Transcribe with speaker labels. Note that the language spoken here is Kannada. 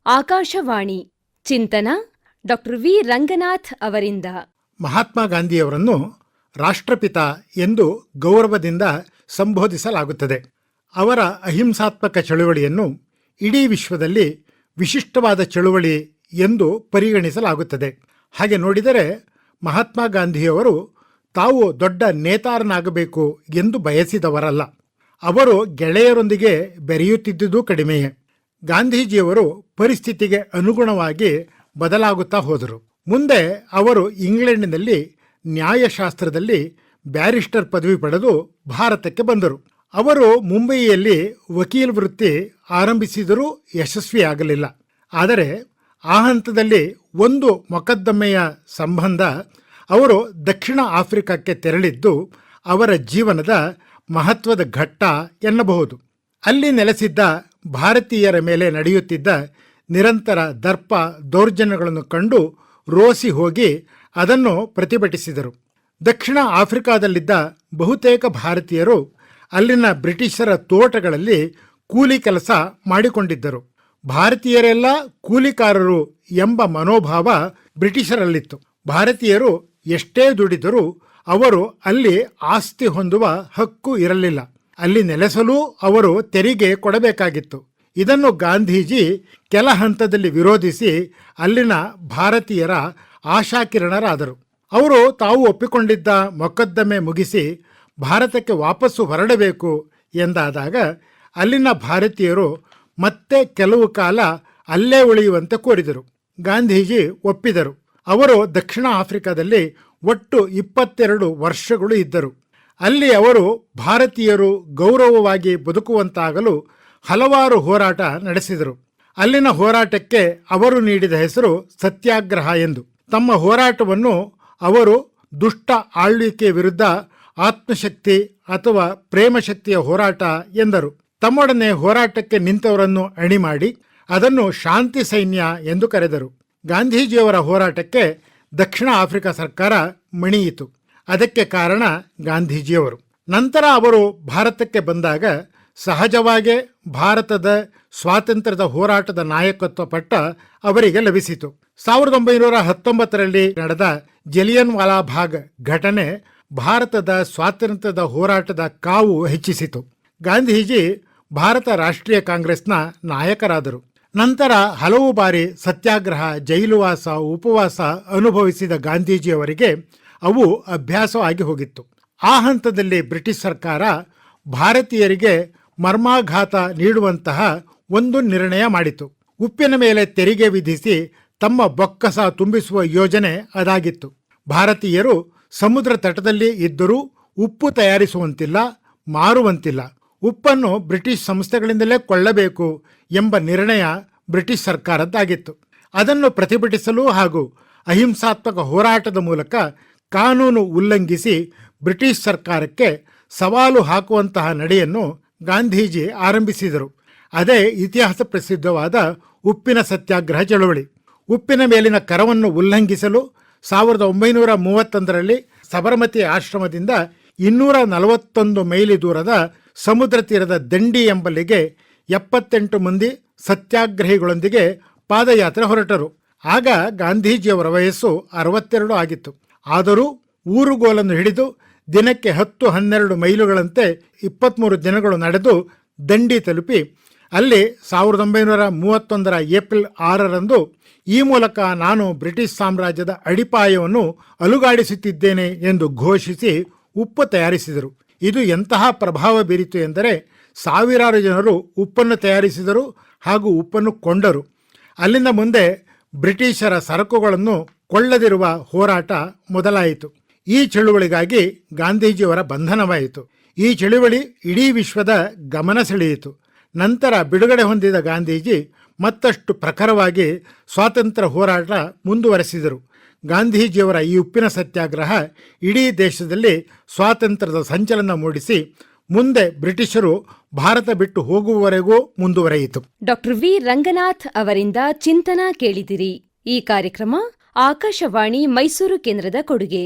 Speaker 1: ಆಕಾಶವಾಣಿ ಚಿಂತನ ಡಾಕ್ಟರ್ ವಿ ರಂಗನಾಥ್ ಅವರಿಂದ.
Speaker 2: ಮಹಾತ್ಮ ಗಾಂಧಿಯವರನ್ನು ರಾಷ್ಟ್ರಪಿತ ಎಂದು ಗೌರವದಿಂದ ಸಂಬೋಧಿಸಲಾಗುತ್ತದೆ. ಅವರ ಅಹಿಂಸಾತ್ಮಕ ಚಳುವಳಿಯನ್ನು ಇಡೀ ವಿಶ್ವದಲ್ಲಿ ವಿಶಿಷ್ಟವಾದ ಚಳುವಳಿ ಎಂದು ಪರಿಗಣಿಸಲಾಗುತ್ತದೆ. ಹಾಗೆ ನೋಡಿದರೆ ಮಹಾತ್ಮ ಗಾಂಧಿಯವರು ತಾವು ದೊಡ್ಡ ನೇತಾರನಾಗಬೇಕು ಎಂದು ಬಯಸಿದವರಲ್ಲ. ಅವರು ಗೆಳೆಯರೊಂದಿಗೆ ಬೆರೆಯುತ್ತಿದ್ದುದು ಕಡಿಮೆಯೇ. ಗಾಂಧೀಜಿಯವರು ಪರಿಸ್ಥಿತಿಗೆ ಅನುಗುಣವಾಗಿ ಬದಲಾಗುತ್ತಾ ಹೋದರು. ಮುಂದೆ ಅವರು ಇಂಗ್ಲೆಂಡಿನಲ್ಲಿ ನ್ಯಾಯಶಾಸ್ತ್ರದಲ್ಲಿ ಬ್ಯಾರಿಸ್ಟರ್ ಪದವಿ ಪಡೆದು ಭಾರತಕ್ಕೆ ಬಂದರು. ಅವರು ಮುಂಬಯಿಯಲ್ಲಿ ವಕೀಲ ವೃತ್ತಿ ಆರಂಭಿಸಿದರೂ ಯಶಸ್ವಿಯಾಗಲಿಲ್ಲ. ಆದರೆ ಆ ಹಂತದಲ್ಲಿ ಒಂದು ಮೊಕದ್ದಮೆಯ ಸಂಬಂಧ ಅವರು ದಕ್ಷಿಣ ಆಫ್ರಿಕಾಕ್ಕೆ ತೆರಳಿದ್ದು ಅವರ ಜೀವನದ ಮಹತ್ವದ ಘಟ್ಟ ಎನ್ನಬಹುದು. ಅಲ್ಲಿ ನೆಲೆಸಿದ್ದ ಭಾರತೀಯರ ಮೇಲೆ ನಡೆಯುತ್ತಿದ್ದ ನಿರಂತರ ದರ್ಪ ದೌರ್ಜನ್ಯಗಳನ್ನು ಕಂಡು ರೋಸಿ ಹೋಗಿ ಅದನ್ನು ಪ್ರತಿಭಟಿಸಿದರು. ದಕ್ಷಿಣ ಆಫ್ರಿಕಾದಲ್ಲಿದ್ದ ಬಹುತೇಕ ಭಾರತೀಯರು ಅಲ್ಲಿನ ಬ್ರಿಟಿಷರ ತೋಟಗಳಲ್ಲಿ ಕೂಲಿ ಕೆಲಸ ಮಾಡಿಕೊಂಡಿದ್ದರು. ಭಾರತೀಯರೆಲ್ಲ ಕೂಲಿಕಾರರು ಎಂಬ ಮನೋಭಾವ ಬ್ರಿಟಿಷರಲ್ಲಿತ್ತು. ಭಾರತೀಯರು ಎಷ್ಟೇ ದುಡಿದರೂ ಅವರು ಅಲ್ಲಿ ಆಸ್ತಿ ಹೊಂದುವ ಹಕ್ಕು ಇರಲಿಲ್ಲ. ಅಲ್ಲಿ ನೆಲೆಸಲು ಅವರು ತೆರಿಗೆ ಕೊಡಬೇಕಾಗಿತ್ತು. ಇದನ್ನು ಗಾಂಧೀಜಿ ಕೆಲ ಹಂತದಲ್ಲಿ ವಿರೋಧಿಸಿ ಅಲ್ಲಿನ ಭಾರತೀಯರ ಆಶಾಕಿರಣರಾದರು. ಅವರು ತಾವು ಒಪ್ಪಿಕೊಂಡಿದ್ದ ಮೊಕದ್ದಮೆ ಮುಗಿಸಿ ಭಾರತಕ್ಕೆ ವಾಪಸ್ಸು ಹೊರಡಬೇಕು ಎಂದಾದಾಗ ಅಲ್ಲಿನ ಭಾರತೀಯರು ಮತ್ತೆ ಕೆಲವು ಕಾಲ ಅಲ್ಲೇ ಉಳಿಯುವಂತೆ ಕೋರಿದರು. ಗಾಂಧೀಜಿ ಒಪ್ಪಿದರು. ಅವರು ದಕ್ಷಿಣ ಆಫ್ರಿಕಾದಲ್ಲಿ ಒಟ್ಟು 22 ವರ್ಷಗಳು ಇದ್ದರು. ಅಲ್ಲಿ ಅವರು ಭಾರತೀಯರು ಗೌರವವಾಗಿ ಬದುಕುವಂತಾಗಲು ಹಲವಾರು ಹೋರಾಟ ನಡೆಸಿದರು. ಅಲ್ಲಿನ ಹೋರಾಟಕ್ಕೆ ಅವರು ನೀಡಿದ ಹೆಸರು ಸತ್ಯಾಗ್ರಹ ಎಂದು. ತಮ್ಮ ಹೋರಾಟವನ್ನು ಅವರು ದುಷ್ಟ ಆಳ್ವಿಕೆ ವಿರುದ್ಧ ಆತ್ಮಶಕ್ತಿ ಅಥವಾ ಪ್ರೇಮಶಕ್ತಿಯ ಹೋರಾಟ ಎಂದರು. ತಮ್ಮೊಡನೆ ಹೋರಾಟಕ್ಕೆ ನಿಂತವರನ್ನು ಅಣಿ ಮಾಡಿ ಅದನ್ನು ಶಾಂತಿ ಸೈನ್ಯ ಎಂದು ಕರೆದರು. ಗಾಂಧೀಜಿಯವರ ಹೋರಾಟಕ್ಕೆ ದಕ್ಷಿಣ ಆಫ್ರಿಕಾ ಸರ್ಕಾರ ಮಣಿಯಿತು. ಅದಕ್ಕೆ ಕಾರಣ ಗಾಂಧೀಜಿಯವರು. ನಂತರ ಅವರು ಭಾರತಕ್ಕೆ ಬಂದಾಗ ಸಹಜವಾಗೇ ಭಾರತದ ಸ್ವಾತಂತ್ರ್ಯದ ಹೋರಾಟದ ನಾಯಕತ್ವ ಪಟ್ಟ ಅವರಿಗೆ ಲಭಿಸಿತು. 1919ರಲ್ಲಿ ನಡೆದ ಜಲಿಯನ್ ವಾಲಾ ಬಾಗ್ ಘಟನೆ ಭಾರತದ ಸ್ವಾತಂತ್ರ್ಯದ ಹೋರಾಟದ ಕಾವು ಹೆಚ್ಚಿಸಿತು. ಗಾಂಧೀಜಿ ಭಾರತ ರಾಷ್ಟ್ರೀಯ ಕಾಂಗ್ರೆಸ್ನ ನಾಯಕರಾದರು. ನಂತರ ಹಲವು ಬಾರಿ ಸತ್ಯಾಗ್ರಹ, ಜೈಲುವಾಸ, ಉಪವಾಸ ಅನುಭವಿಸಿದ ಗಾಂಧೀಜಿಯವರಿಗೆ ಅವು ಅಭ್ಯಾಸವಾಗಿ ಹೋಗಿತ್ತು. ಆ ಹಂತದಲ್ಲಿ ಬ್ರಿಟಿಷ್ ಸರ್ಕಾರ ಭಾರತೀಯರಿಗೆ ಮರ್ಮಾಘಾತ ನೀಡುವಂತಹ ಒಂದು ನಿರ್ಣಯ ಮಾಡಿತು. ಉಪ್ಪಿನ ಮೇಲೆ ತೆರಿಗೆ ವಿಧಿಸಿ ತಮ್ಮ ಬೊಕ್ಕಸ ತುಂಬಿಸುವ ಯೋಜನೆ ಅದಾಗಿತ್ತು. ಭಾರತೀಯರು ಸಮುದ್ರ ತಟದಲ್ಲಿ ಇದ್ದರೂ ಉಪ್ಪು ತಯಾರಿಸುವಂತಿಲ್ಲ, ಮಾರುವಂತಿಲ್ಲ. ಉಪ್ಪನ್ನು ಬ್ರಿಟಿಷ್ ಸಂಸ್ಥೆಗಳಿಂದಲೇ ಕೊಳ್ಳಬೇಕು ಎಂಬ ನಿರ್ಣಯ ಬ್ರಿಟಿಷ್ ಸರ್ಕಾರದ್ದಾಗಿತ್ತು. ಅದನ್ನು ಪ್ರತಿಭಟಿಸಲು ಹಾಗೂ ಅಹಿಂಸಾತ್ಮಕ ಹೋರಾಟದ ಮೂಲಕ ಕಾನೂನು ಉಲ್ಲಂಘಿಸಿ ಬ್ರಿಟಿಷ್ ಸರ್ಕಾರಕ್ಕೆ ಸವಾಲು ಹಾಕುವಂತಹ ನಡೆಯನ್ನು ಗಾಂಧೀಜಿ ಆರಂಭಿಸಿದರು. ಅದೇ ಇತಿಹಾಸ ಪ್ರಸಿದ್ಧವಾದ ಉಪ್ಪಿನ ಸತ್ಯಾಗ್ರಹ ಚಳವಳಿ. ಉಪ್ಪಿನ ಮೇಲಿನ ಕರವನ್ನು ಉಲ್ಲಂಘಿಸಲು 1931ರಲ್ಲಿ ಸಬರಮತಿ ಆಶ್ರಮದಿಂದ 241 ಮೈಲಿ ದೂರದ ಸಮುದ್ರ ತೀರದ ದಂಡಿ ಎಂಬಲ್ಲಿಗೆ 78 ಮಂದಿ ಸತ್ಯಾಗ್ರಹಿಗಳೊಂದಿಗೆ ಪಾದಯಾತ್ರೆ ಹೊರಟರು. ಆಗ ಗಾಂಧೀಜಿಯವರ ವಯಸ್ಸು 62 ಆಗಿತ್ತು. ಆದರೂ ಊರುಗೋಲನ್ನು ಹಿಡಿದು ದಿನಕ್ಕೆ 10-12 ಮೈಲುಗಳಂತೆ 23 ದಿನಗಳು ನಡೆದು ದಂಡಿ ತಲುಪಿ ಅಲ್ಲಿ 1931ರ ಏಪ್ರಿಲ್ 6ರಂದು ಈ ಮೂಲಕ ನಾನು ಬ್ರಿಟಿಷ್ ಸಾಮ್ರಾಜ್ಯದ ಅಡಿಪಾಯವನ್ನು ಅಲುಗಾಡಿಸುತ್ತಿದ್ದೇನೆ ಎಂದು ಘೋಷಿಸಿ ಉಪ್ಪು ತಯಾರಿಸಿದರು. ಇದು ಎಂತಹ ಪ್ರಭಾವ ಬೀರಿತು ಎಂದರೆ ಸಾವಿರಾರು ಜನರು ಉಪ್ಪನ್ನು ತಯಾರಿಸಿದರು ಹಾಗೂ ಉಪ್ಪನ್ನು ಕೊಂಡರು. ಅಲ್ಲಿಂದ ಮುಂದೆ ಬ್ರಿಟಿಷರ ಸರಕುಗಳನ್ನು ಕೊಳ್ಳದಿರುವ ಹೋರಾಟ ಮೊದಲಾಯಿತು. ಈ ಚಳುವಳಿಗಾಗಿ ಗಾಂಧೀಜಿಯವರ ಬಂಧನವಾಯಿತು. ಈ ಚಳುವಳಿ ಇಡೀ ವಿಶ್ವದ ಗಮನ ಸೆಳೆಯಿತು. ನಂತರ ಬಿಡುಗಡೆ ಹೊಂದಿದ ಗಾಂಧೀಜಿ ಮತ್ತಷ್ಟು ಪ್ರಖರವಾಗಿ ಸ್ವಾತಂತ್ರ್ಯ ಹೋರಾಟ ಮುಂದುವರೆಸಿದರು. ಗಾಂಧೀಜಿಯವರ ಈ ಉಪ್ಪಿನ ಸತ್ಯಾಗ್ರಹ ಇಡೀ ದೇಶದಲ್ಲಿ ಸ್ವಾತಂತ್ರ್ಯದ ಸಂಚಲನ ಮೂಡಿಸಿ ಮುಂದೆ ಬ್ರಿಟಿಷರು ಭಾರತ ಬಿಟ್ಟು ಹೋಗುವವರೆಗೂ ಮುಂದುವರೆಯಿತು.
Speaker 1: ಡಾಕ್ಟರ್ ವಿ ರಂಗನಾಥ್ ಅವರಿಂದ ಚಿಂತನ ಕೇಳಿದಿರಿ. ಈ ಕಾರ್ಯಕ್ರಮ ಆಕಾಶವಾಣಿ ಮೈಸೂರು ಕೇಂದ್ರದ ಕೊಡುಗೆ.